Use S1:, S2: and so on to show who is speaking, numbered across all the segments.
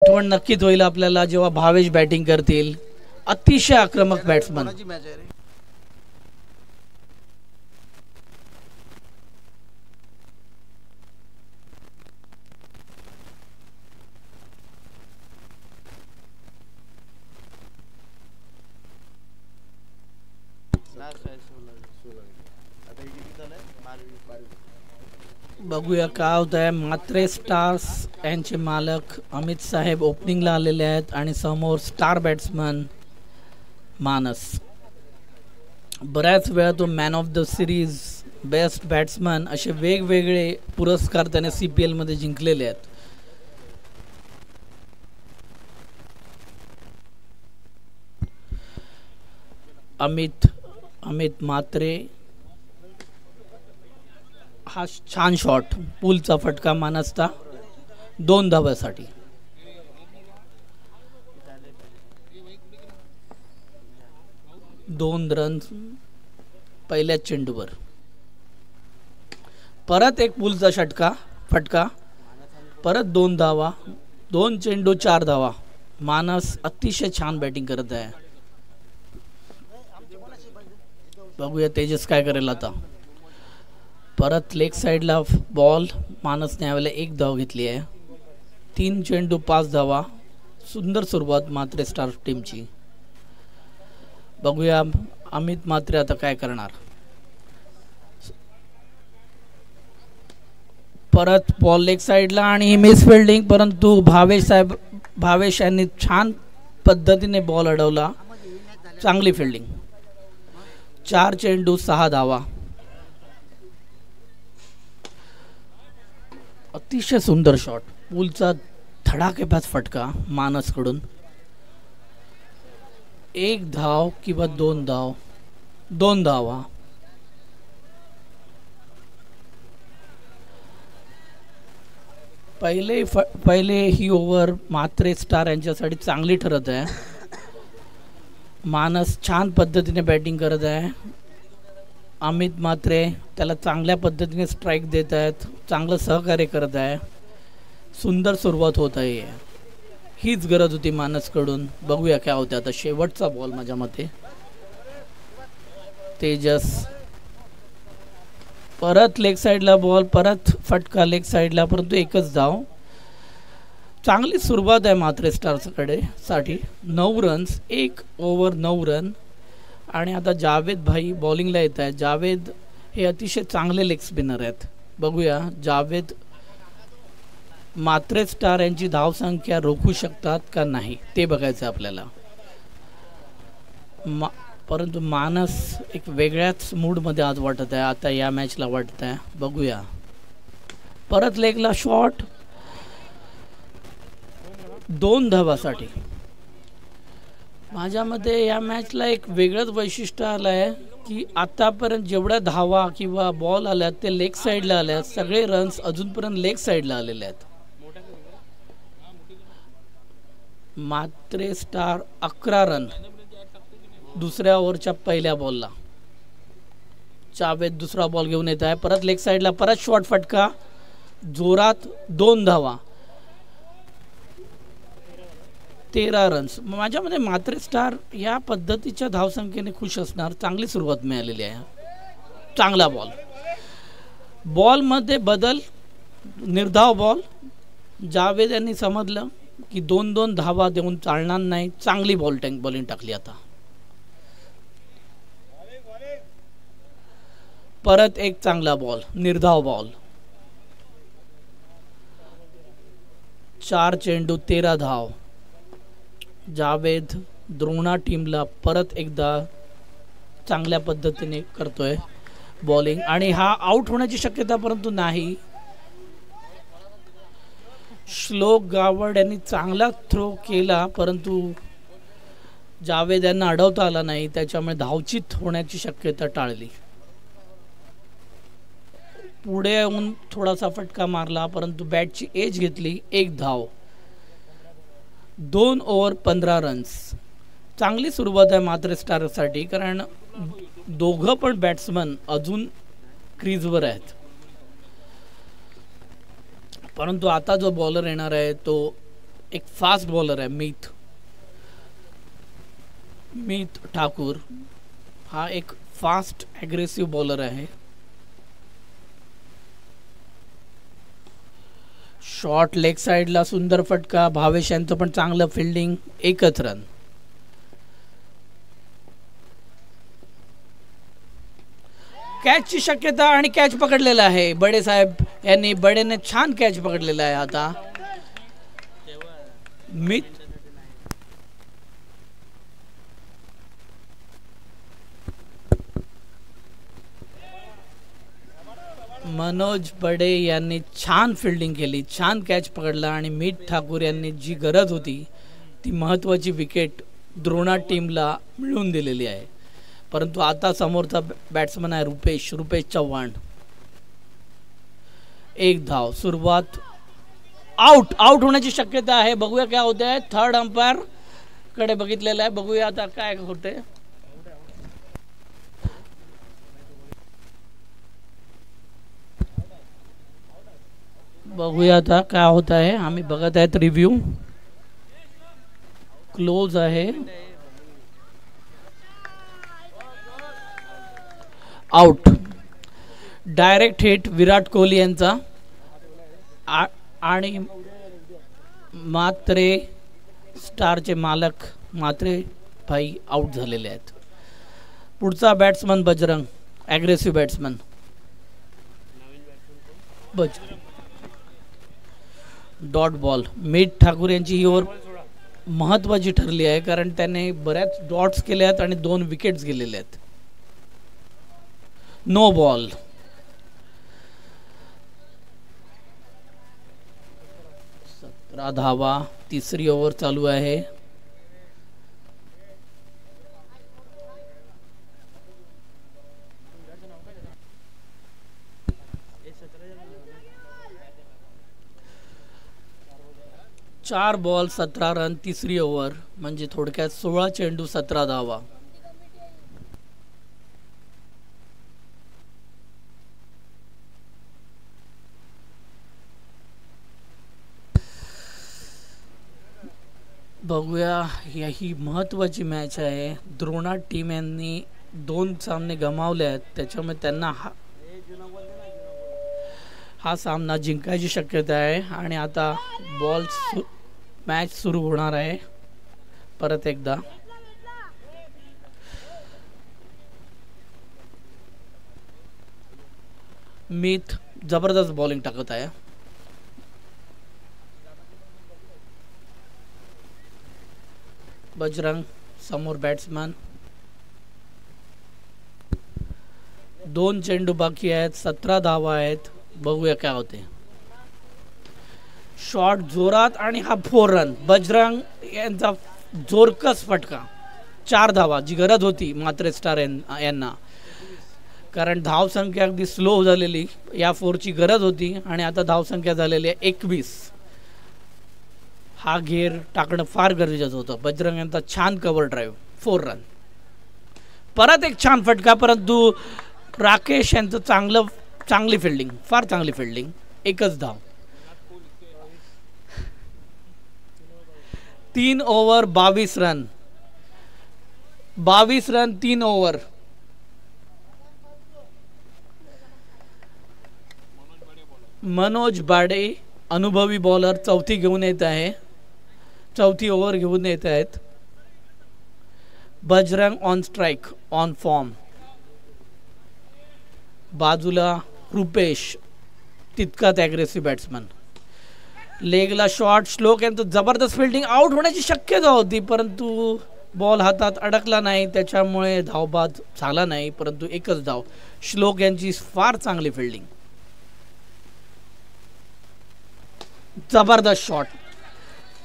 S1: आठवण नक्कीच होईल आपल्याला जेव्हा भावेश बॅटिंग करतील. अतिशय आक्रमक बॅट्समन. बघूया काय होत आहे. मात्रे स्टार्स यांचे मालक अमित साहेब ओपनिंगला आलेले आहेत आणि समोर स्टार बॅट्समन मानस. बऱ्याच वेळा तो man of the series, best batsman असे वेगवेगळे पुरस्कार त्याने CPL मध्ये जिंकलेले आहेत. अमित मात्रे हा छान शॉट, पूलचा फटका मानसचा 2 धाव्यासाठी. दोन रन पहिल्याच चेंडूवर. परत एक पूलचा फटका, परत 2 धावा, 2 चेंडू 4 धावा. मानस अतिशय छान बॅटिंग करत आहे. बघूया तेजस काय करेल आता. परत लेग साइडला बॉल. मानसने यावेळेला 1 धाव घेतली आहे. 3 चेंडू 5 धावा. सुंदर सुरुवात मात्रे स्टार टीमची. बघूया अमित मात्रे आता काय करणार. परत बॉल लेग साइडला आणि मिस फिल्डिंग, परंतु भावेश यांनी छान पद्धतीने बॉल अडवला. चांगली फिल्डिंग. 4 चेंडू 6 धावा. अतिशय सुंदर शॉट, पूलचा धडाकेबाज फटका मानसकडून. 1 धाव किंवा 2 धाव, 2 धावा. पहिले ही ओव्हर मात्रे स्टार यांच्यासाठी चांगली ठरत आहे. मानस छान पद्धतीने बॅटिंग करत आहे. अमित मात्रे त्याला चांगल्या पद्धतीने स्ट्राइक देत आहेत. चांगलं सहकार्य करत आहे. सुंदर सुरुवात होत आहे. हीच गरज होती मानसकडून. बघूया काय होतं आता. शेवटचा बॉल माझ्या मते. तेजस परत लेग साइडला बॉल, परत फटका लेग साइडला, परंतु 1च धाव. चांगली सुरुवात आहे मात्रे स्टार्सकडे साठी. 9 रन्स, 1 ओव्हर 9 रन. आणि आता जावेद भाई बॉलिंगला येत आहेत. जावेद हे अतिशय चांगले लेग स्पिनर आहेत. बघूया जावेद मात्रे स्टार यांची धावसंख्या रोखू शकतात का नाही ते बघायचं आपल्याला. परंतु मानस एक वेगळ्याच मूडमध्ये आज वाटत आहे आता या मॅचला वाटत आहे. बघूया परत लेगला शॉट, 2 धावासाठी. माझ्या मते या मॅचला एक वेगळंच वैशिष्ट्य आलं आहे की आतापर्यंत जेवढ्या धावा किंवा बॉल आल्यात ते लेग साइडला आल्यात. सगळे रन्स अजूनपर्यंत लेग साइडला आलेले आहेत. मात्रे स्टार 11 रन दुसऱ्या ओव्हरच्या पहिल्या बॉलला. जावेद दुसरा बॉल घेऊन येत आहे. परत लेग साइडला, परत शॉट फटका जोरात, 2 धावा, 13 रन्स. माझ्यामध्ये मात्रे स्टार या पद्धतीच्या धावसंख्येने खुश असणार. चांगली सुरुवात मिळालेली आहे. चांगला बॉलमध्ये बदल, निर्धाव बॉल. जावेद यांनी समजलं की 2-2 धावा देऊन चालणार नाही. चांगली बॉलिंग टाकली आता. परत एक चांगला बॉल, निर्धाव बॉल. 4 चेंडू 13 धाव. जावेद द्रोणा टीमला परत एकदा चांगल्या पद्धतीने करतोय बॉलिंग. आणि हा आउट होण्याची शक्यता परंतु नाही. श्लोक गावड यांनी चांगला थ्रो केला परंतु जावेद यांना अडवता आला नाही. त्याच्यामुळे धावचित होण्याची शक्यता टाळली. पुढे येऊन थोडासा फटका मारला परंतु बॅटची एज घेतली. 1 धाव, 2 ओव्हर 15 रन्स. चांगली सुरुवात आहे मात्रे स्टारसाठी, कारण दोघं पण बॅट्समन अजून क्रीजवर आहेत. परंतु आता जो बॉलर येणार आहे तो एक फास्ट बॉलर आहे मीत ठाकूर. हा एक फास्ट ॲग्रेसिव्ह बॉलर आहे. शॉर्ट लेग साइडला सुंदर फटका. भावेश यांचं पण चांगलं फिल्डिंग. एकच रन. कॅचची शक्यता आणि कॅच पकडलेला आहे बडे साहेब यांनी. बडेने छान कॅच पकडलेला आहे. आता मित मनोज बडे यांनी छान फिल्डिंग केली, छान कॅच पकडला आणि मीत ठाकूर यांनी जी गरज होती ती महत्त्वाची विकेट द्रोणा टीमला मिळवून दिलेली आहे. परंतु आता समोरचा बॅट्समन आहे रुपेश चव्हाण. एक धाव. सुरुवात. आउट होण्याची शक्यता आहे. बघूया काय होते आहे. थर्ड अंपायर कडे बघितलेलं आहे. बघूया आता काय होते. बघूया आता काय होत आहे. आम्ही बघत आहेत. रिव्ह्यू क्लोज आहे. Out. Direct hit Virat Kohli यांचा आणि मात्रे स्टारचे मालक मात्रे भाई आउट झालेले आहेत. पुढचा batsman Bajrang, aggressive batsman dot ball. Meet Thakur यांची ही ओव्हर महत्त्वाची ठरली आहे कारण त्याने बऱ्याच डॉट्स केले आहेत आणि 2 विकेट्स गेलेले आहेत. No ball. धावा. तिसरी ओव्हर चालू आहे. चार बॉल 17 रन. तिसरी ओव्हर म्हणजे थोडक्यात 16 चेंडू 17 धावा. बघूया. ही महत्त्वाची मॅच आहे. द्रोणा टीम यांनी 2 सामने गमावले आहेत त्याच्यामुळे त्यांना हा सामना जिंकायची शक्यता आहे. आणि आता मॅच सुरू होणार आहे परत एकदा. मीत जबरदस्त बॉलिंग टाकत आहे. बजरंग समोर बॅट्समन. 2 चेंडू बाकी आहेत. 17 धावा आहेत. बघूया काय होते. शॉट जोरात आणि हा 4 रन. बजरंग यांचा जोरकस फटका. 4 धावा जी गरज होती मात्रे स्टार यांना कारण धावसंख्या अगदी स्लो झालेली. या 4ची गरज होती आणि आता धावसंख्या झालेली आहे 21. हा घेर टाकणं फार गरजेचं होतं. बजरंग यांचा छान कव्हर ड्राईव्ह. 4 रन. परत एक छान फटका. परंतु राकेश यांचं चांगली फिल्डिंग, फार चांगली फिल्डिंग. एकच धाव. 3 over 22 run. 22 run 3 over. Manoj बाडे अनुभवी बॉलर चौथी घेऊन येत आहे. चौथी ओव्हर घेऊन येत आहेत. Bajrang on strike, on form. बाजूला रुपेश तितकाच ॲग्रेसिव्ह बॅट्समन. लेगला शॉट. श्लोक यांचं जबरदस्त फिल्डिंग. आउट होण्याची शक्यता होती परंतु बॉल हातात अडकला नाही त्याच्यामुळे धावबाद झाला नाही. परंतु एकच धाव. श्लोक यांची फार चांगली फिल्डिंग. जबरदस्त शॉट.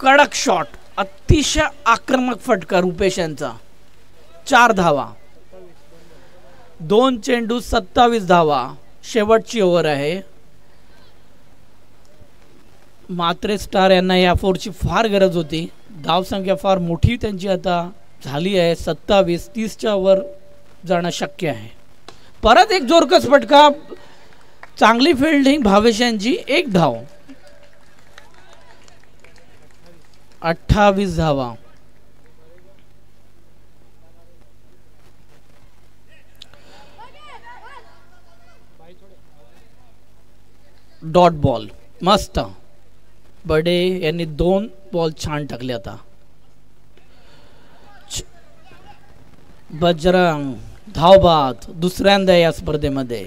S1: कडक शॉट. अतिशय आक्रमक फटका रुपेश यांचा. 4 धावा. 2 चेंडू 27 धावा. शेवटची ओव्हर आहे. मात्रे स्टार यांना या 4ची फार गरज होती. धावसंख्या फार मोठी त्यांची आता झाली आहे. 27. 30च्या वर जाणं शक्य आहे. परत एक जोरकस फटका. चांगली फिल्डिंग भावेश यांची. 1 धाव. 28 धावा. डॉट बॉल मस्त. बडे यांनी 2 बॉल छान टाकले. आता बजरंग धावबाद दुसऱ्यांदा या स्पर्धेमध्ये.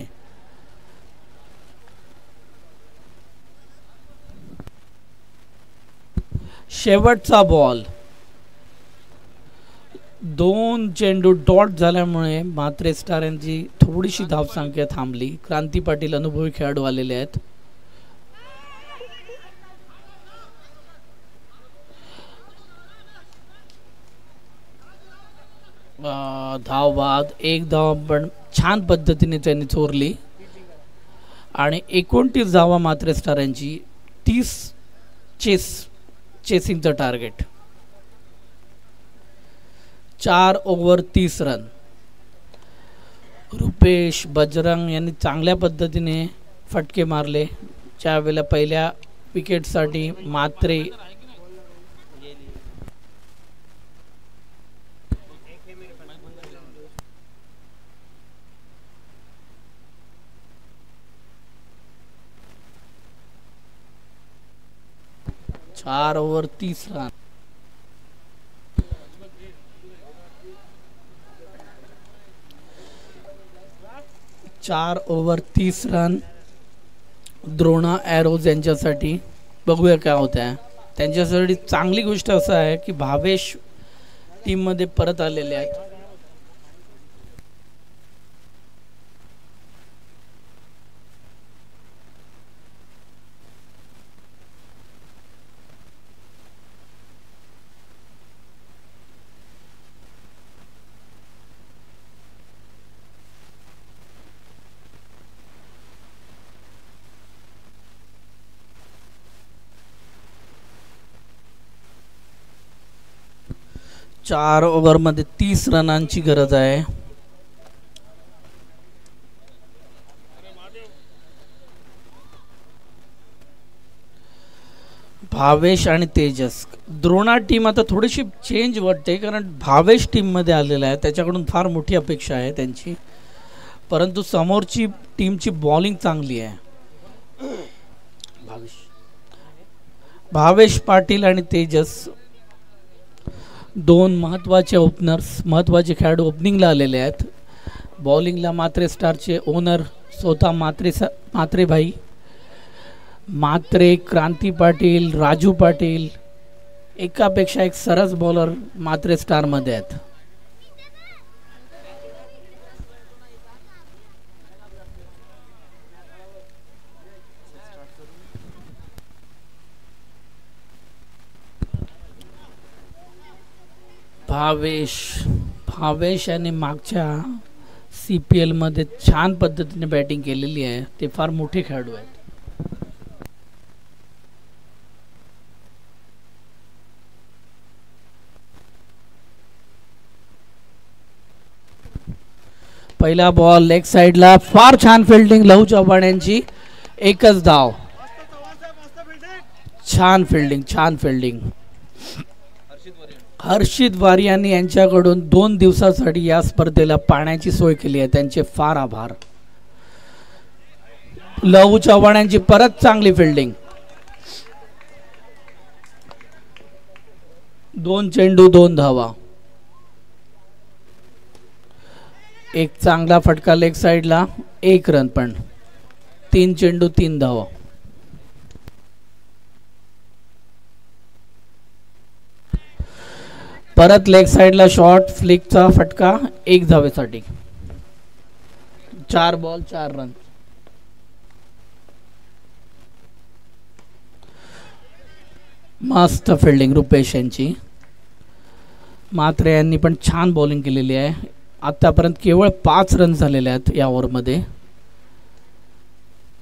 S1: शेवटचा बॉल. 2 चेंडू डॉट झाल्यामुळे म्हात्रे स्टार यांची थोडीशी धावसंख्या थांबली. क्रांती पाटील अनुभवी खेळाडू आलेले आहेत. धावबाद 1 धाव पण छान पद्धतीने त्यांनी चोरली आणि 29 धावा म्हात्रे स्टार यांची. 30 चेसिंगचं target. 4 over 30 run. Rupesh Bajrang यांनी चांगल्या पद्धतीने फटके मारले. ज्यावेळेला पहिल्या विकेटसाठी म्हात्रे चार ओव्हर 30 रन. चार ओव्हर 30 रन द्रोणा एरोज यांच्यासाठी. बघूया काय होत आहे. त्यांच्यासाठी चांगली गोष्ट असं आहे की भावेश टीम मध्ये परत आलेले आहेत. चार ओव्हर मध्ये 30 रनांची गरज आहे. भावेश आणि तेजस. द्रोणा टीम आता थोडीशी चेंज वाटते कारण भावेश टीम मध्ये आलेला आहे. त्याच्याकडून फार मोठी अपेक्षा आहे त्यांची. परंतु समोरची टीमची बॉलिंग चांगली आहे. भावेश पाटील आणि तेजस 2 महत्त्वाचे ओपनर्स, महत्त्वाचे खेळाडू ओपनिंगला आलेले आहेत. बॉलिंगला म्हात्रे स्टारचे ओनर स्वतः म्हात्रे भाई, म्हात्रे, क्रांती पाटील, राजू पाटील. एकापेक्षा एक सरस बॉलर म्हात्रे स्टार मध्ये आहेत. भावेश यांनी मागच्या CPL मध्ये छान पद्धतीने बॅटिंग केलेली आहे. ते फार मोठे खेळाडू आहेत. पहिला बॉल लेग साइडला. फार छान फिल्डिंग लहू चव्हाण यांची. एकच धाव. छान फिल्डिंग. हर्षित वारियानी यांच्याकडून 2 दिवसासाठी या स्पर्धेला पाण्याची सोय केली आहे. त्यांचे फार आभार. लहू चव्हाण यांची परत चांगली फिल्डिंग. 2 चेंडू 2 धावा. एक चांगला फटका लेग साइडला. 1 रन पण. 3 चेंडू 3 धावा. परत लेग साइडला शॉर्ट फ्लिकचा फटका 1 धावेसाठी. 4 बॉल 4 रन. मस्त फिल्डिंग रुपेश यांची. म्हात्रे यांनी पण छान बॉलिंग केलेली आहे. आतापर्यंत केवळ 5 रन झालेले आहेत या ओव्हरमध्ये.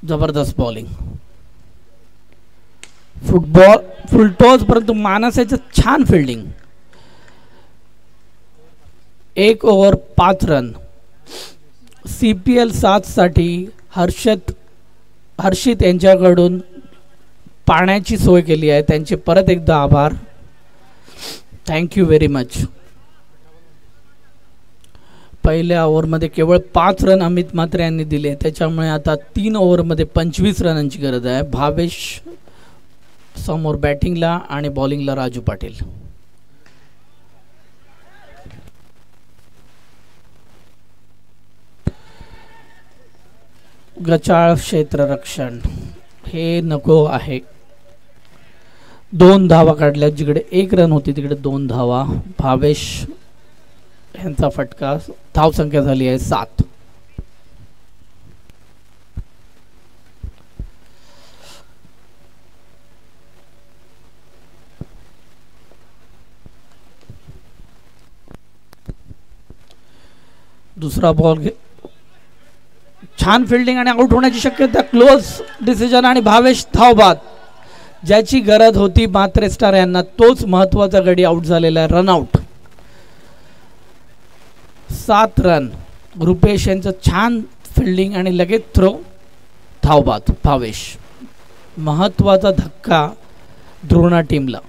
S1: जबरदस्त बॉलिंग. फुलटॉस परंतु मानसाचं छान फिल्डिंग. 1 over 5 run. CPL 7 साठी हर्षित यांच्याकडून पाण्याची सोय केली आहे. त्यांचे परत एकदा आभार. Thank you very much. पहिल्या ओव्हरमध्ये केवळ 5 रन अमित म्हात्रे यांनी दिले, त्याच्यामुळे आता 3 ओव्हरमध्ये 25 रनांची गरज आहे. भावेश समोर बॅटिंगला आणि बॉलिंगला राजू पाटील. गचाळ क्षेत्ररक्षण हे नको आहे. 2 धावा काढल्या, जिकडे 1 रन होती तिकडे 2 धावा. भावेश यांचा फटका. धावसंख्या झाली आहे 7. दुसरा बॉल, छान फिल्डिंग आणि आउट होण्याची शक्यता. क्लोज डिसिजन आणि भावेश धावबाद. ज्याची गरज होती म्हात्रे स्टार यांना, तोच महत्वाचा गडी आउट झालेला आहे. रनआउट. 7 रन. रुपेश यांचं छान फिल्डिंग आणि लगेच थ्रो. धावबाद भावेश. महत्वाचा धक्का द्रोणा टीमला.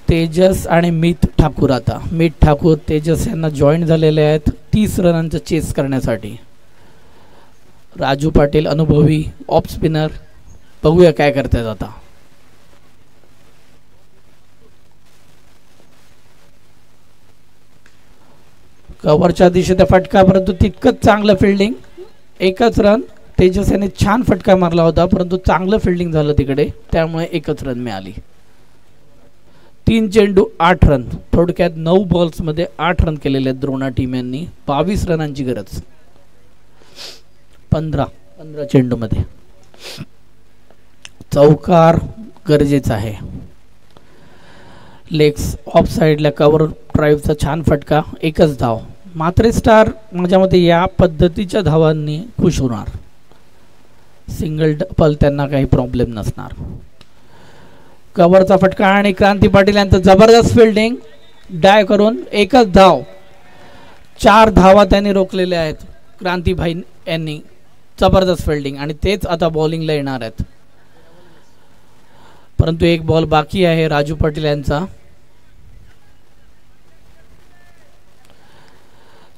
S1: तेजस आणि मीत ठाकूर. आता मीत ठाकूर तेजस यांना जॉईन झालेले आहेत 30 रनांचं चेस करण्यासाठी. राजू पाटील अनुभवी ऑफ स्पिनर. बघूया काय करतायत आता. कव्हरच्या दिशेचा फटका, परंतु तितकंच चांगलं फिल्डिंग. 1च रन. तेजस याने छान फटका मारला होता, परंतु चांगलं फिल्डिंग झालं तिकडे, त्यामुळे 1च रन मिळाली. 3 चेंडू 8 रन. थोडक्यात 9 बॉल्समध्ये 8 रन केलेले आहेत द्रोणा टीम यांनी. 22 रनांची गरज 15 चेंडूमध्ये. चौकार गरजेचा आहे. लेग्स ऑफ साईडला कव्हर ड्राईव्हचा छान फटका. 1च धाव. म्हात्रे स्टार माझ्या मते या पद्धतीच्या धावांनी खुश होणार. सिंगल डबल त्यांना काही प्रॉब्लेम नसणार. कव्हरचा फटका आणि क्रांती पाटील यांचं जबरदस्त फिल्डिंग. डाय करून 1च धाव. 4 धावा त्यांनी रोखलेल्या आहेत क्रांतीभाई यांनी. जबरदस्त फिल्डिंग आणि तेच आता बॉलिंगला येणार आहेत. परंतु 1 बॉल बाकी आहे राजू पाटील यांचा.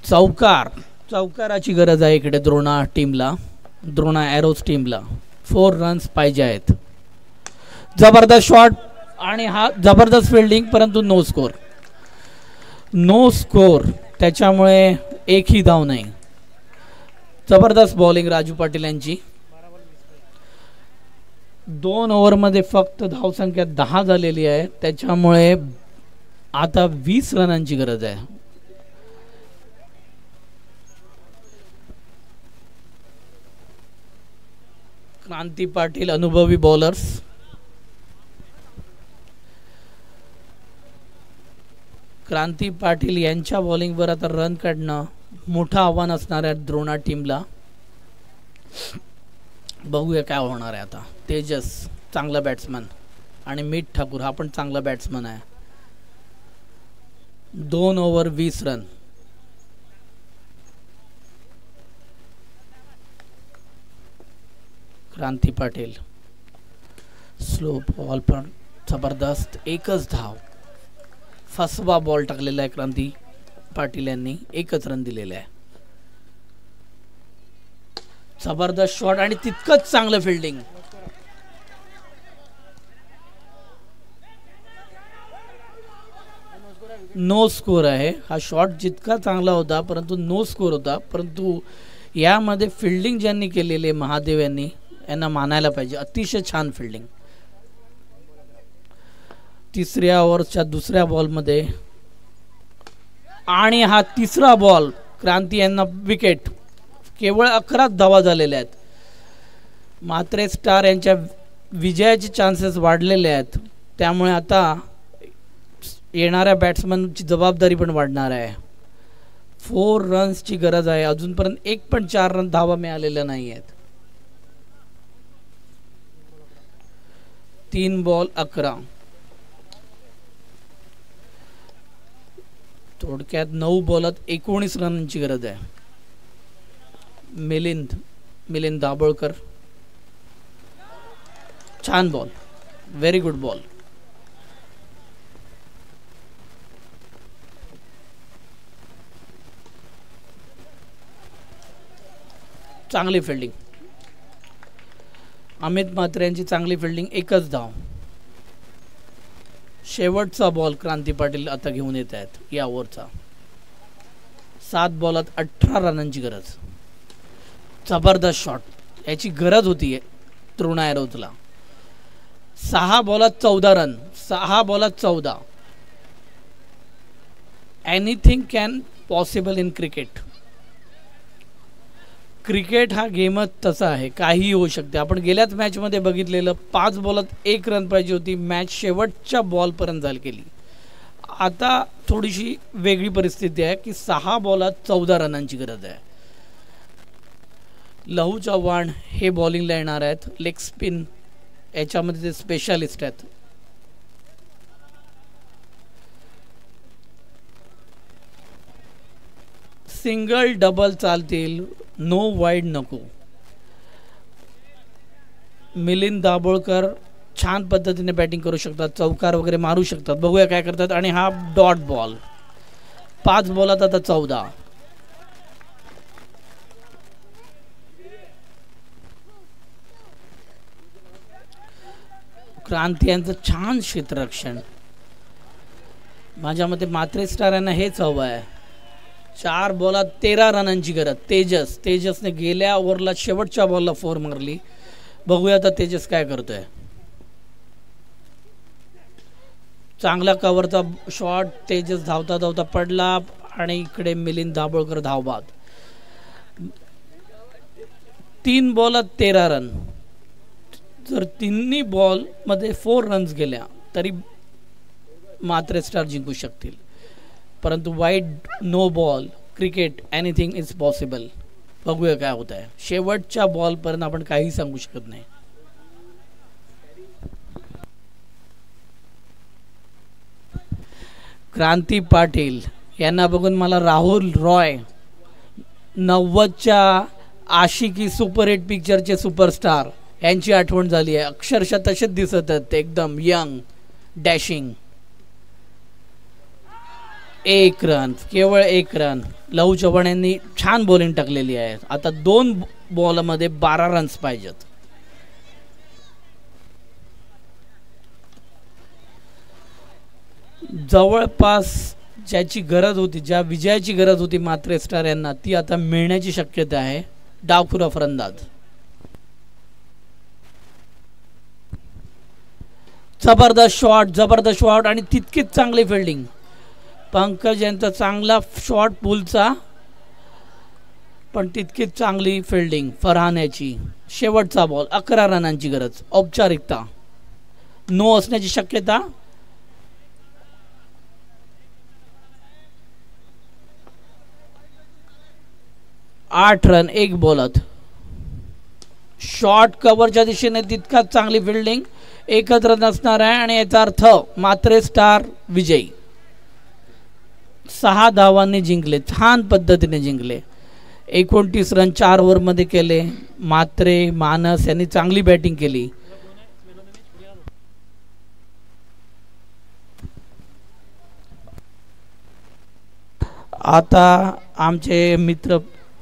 S1: चौकाराची गरज आहे इकडे द्रोणा टीमला. द्रोणा एरोज टीमला 4 रन्स पाहिजे आहेत. जबरदस्त शॉट आणि हा जबरदस्त फिल्डिंग, परंतु नो स्कोर. त्याच्यामुळे एकही धाव नाही. जबरदस्त बॉलिंग राजू पाटील यांची. 2 ओव्हरमध्ये फक्त धावसंख्या 10 झालेली आहे, त्याच्यामुळे आता 20 रनांची गरज आहे. क्रांती पाटील अनुभवी बॉलर्स. क्रांती पाटील यांच्या बॉलिंगवर आता रन काढणं मोठं आव्हान असणार आहे द्रोणा टीमला. बघूया काय होणार आहे आता. तेजस चांगला बॅट्समन आणि मीत ठाकूर हा पण चांगला बॅट्समन आहे. 2 ओव्हर 20 रन. क्रांती पाटील स्लो बॉल पण जबरदस्त. 1च धाव. फसवा बॉल टाकलेला आहे क्रांती पाटील यांनी. 1च रन दिलेला आहे. जबरदस्त शॉट आणि तितकंच चांगलं फिल्डिंग. नो स्कोर आहे. हा शॉट जितका चांगला होता परंतु नो स्कोर होता, परंतु यामध्ये फिल्डिंग ज्यांनी केलेली महादेव यांना मानायला पाहिजे. अतिशय छान फिल्डिंग. 3ऱ्या ओव्हरच्या 2ऱ्या बॉलमध्ये आणि हा 3रा बॉल. क्रांती यांना विकेट. केवळ 11 धावा झालेल्या आहेत. म्हात्रे स्टार यांच्या विजयाचे चान्सेस वाढलेले आहेत, त्यामुळे आता येणाऱ्या बॅट्समनची जबाबदारी पण वाढणार आहे. 4 रन्सची गरज आहे. अजूनपर्यंत 1 पण 4 रन धावा मिळालेल्या नाही आहेत. 3 बॉल 11. थोडक्यात 9 बॉलात 19 रनांची गरज आहे. मिलिंद दाभोळकर. छान बॉल. Very good ball. चांगली फिल्डिंग, अमित म्हात्रे यांची चांगली फिल्डिंग, एकच धाव. शेवटचा बॉल क्रांती पाटील आता घेऊन येत आहेत या ओव्हरचा. 7 बॉलात 18 रनांची गरज. जबरदस्त शॉट, याची गरज होती तृणा एरोजला. 6 बॉलात 14 run, 6 बॉलात 14. Anything can possible in cricket. Cricket हा गेमच तसा आहे, काहीही होऊ शकते. आपण गेल्याच मॅचमध्ये बघितलेलं 5 बॉलात 1 रन पाहिजे होती, मॅच शेवटच्या बॉलपर्यंत झाली केली. आता थोडीशी वेगळी परिस्थिती आहे की 6 बॉलात 14 रनांची गरज आहे. लहू चव्हाण हे बॉलिंगला येणार आहेत, लेग स्पिन याच्यामध्ये ते स्पेशालिस्ट आहेत. सिंगल डबल चालतील, नो वाईड नको. मिलिंद दाभोळकर छान पद्धतीने बॅटिंग करू शकतात, चौकार वगैरे मारू शकतात. बघूया काय करतात. आणि हा डॉट बॉल. 5 बॉलात आता 14. क्रांती यांचं छान क्षेत्ररक्षण. माझ्या मते म्हात्रे स्टार यांना हेच हवं आहे. 4 बॉलात 13 रनांची गरज. तेजसने गेल्या ओव्हरला शेवटच्या बॉलला 4 मारली. बघूया आता तेजस काय करतोय. चांगला कव्हरचा शॉट. तेजस धावता धावता पडला आणि इकडे मिलिंद दाभोळकर धावबाद. 3 बॉलात 13 रन. जर तिन्ही बॉल मध्ये 4 रन्स गेल्या तरी म्हात्रे स्टार जिंकू शकतील. परंतु wide no ball, cricket anything is possible. बघूया काय होत आहे. शेवटच्या बॉलपर्यंत आपण काही सांगू शकत नाही. क्रांती पाटील यांना बघून मला राहुल रॉय 90च्या आशिकी सुपरहिट पिक्चरचे सुपरस्टार यांची आठवण झाली आहे. अक्षरशः तसेच दिसत आहेत, एकदम यंग, डॅशिंग. 1 रन, केवळ 1 रन. लहू चव्हाण यांनी छान बॉलिंग टाकलेली आहे. आता 2 बॉलमध्ये 12 रन्स पाहिजेत. जवळपास ज्याची गरज होती, ज्या विजयाची गरज होती म्हात्रे स्टार यांना, ती आता मिळण्याची शक्यता आहे. डावखुरा फलंदाज. जबरदस्त शॉट आणि तितकीच चांगली फिल्डिंग. पंकज यांचा चांगला शॉट पुलचा, पण तितकीच चांगली फिल्डिंग फरहान. शेवटचा बॉल, 11 रनांची गरज. औपचारिकता नो असण्याची शक्यता. 8 रन 1 बॉलात. शॉर्ट कव्हरच्या दिशेने तितकाच चांगली फिल्डिंग. 1 रन असणार आहे आणि याचा अर्थ म्हात्रे स्टार विजयी. 6 धावांनी जिंकले, छान पद्धतीने जिंकले. 29 रन 4 ओव्हरमध्ये केले. म्हात्रे, मानस यांनी चांगली बॅटिंग केली. आता आमचे मित्र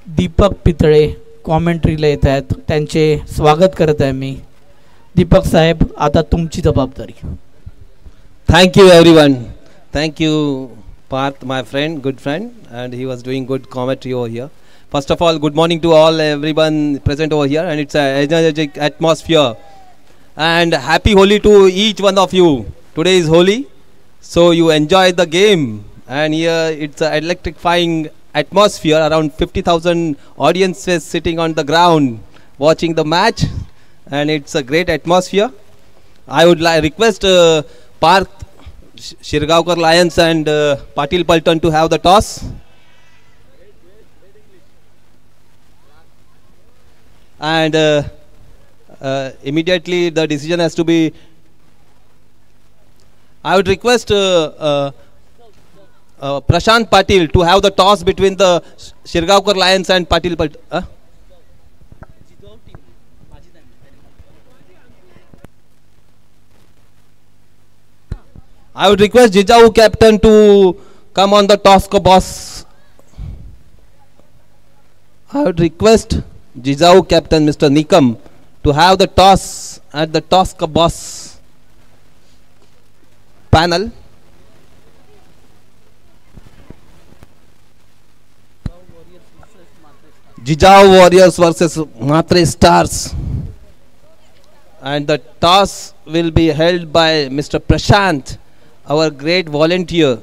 S1: दीपक पितळे कॉमेंट्रीला येत आहेत, त्यांचे स्वागत करत आहे मी. दीपक साहेब, आता तुमची जबाबदारी.
S2: Thank you everyone. Thank you Parth, my friend, good friend, and he was doing good commentary over here. First of all, good morning to all everyone present over here, and it's an energetic atmosphere. And happy Holi to each one of you. Today is Holi, so you enjoy the game. And here it's an electrifying atmosphere. Around 50,000 audiences sitting on the ground watching the match, and it's a great atmosphere. I would request Parth, Shirgaonkar Lions and Patil Paltan to have the toss. And immediately the decision has to be. I would request Prashant Patil to have the toss between the Shirgaonkar Lions and Patil Paltan. I would request Jijau captain to come on the toss boss. I would request Jizau captain Mr. Nikam to have the toss at the toss ka boss panel. Jijao Warriors versus Matre Stars, and the toss will be held by Mr. Prashant, our great volunteer.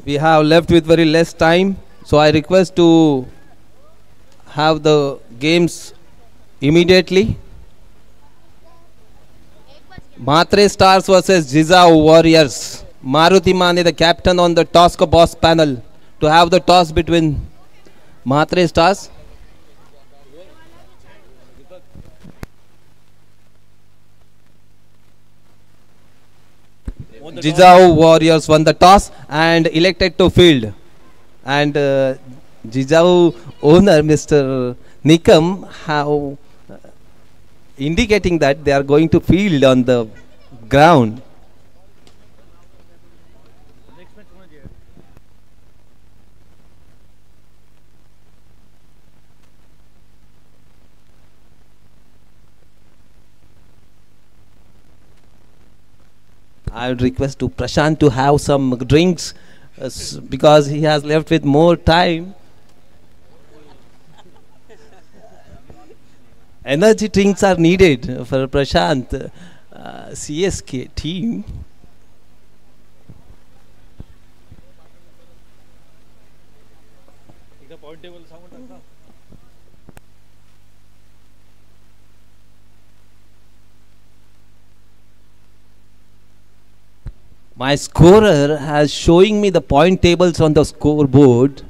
S2: We have left with very less time, so I request to have the games immediately. Matre Stars versus Jizau Warriors. Maruti Mane, the captain on the toss ka boss panel, to have the toss between Matre Stars. Jizau Warriors won the toss and elected to field. And Jizau owner Mr. Nikam have indicating that they are going to field on the ground. I would request to Prashant to have some drinks because he has left with more time. Energy drinks are needed for Prashant CSK team. My scorer has showing me the point tables on the scoreboard.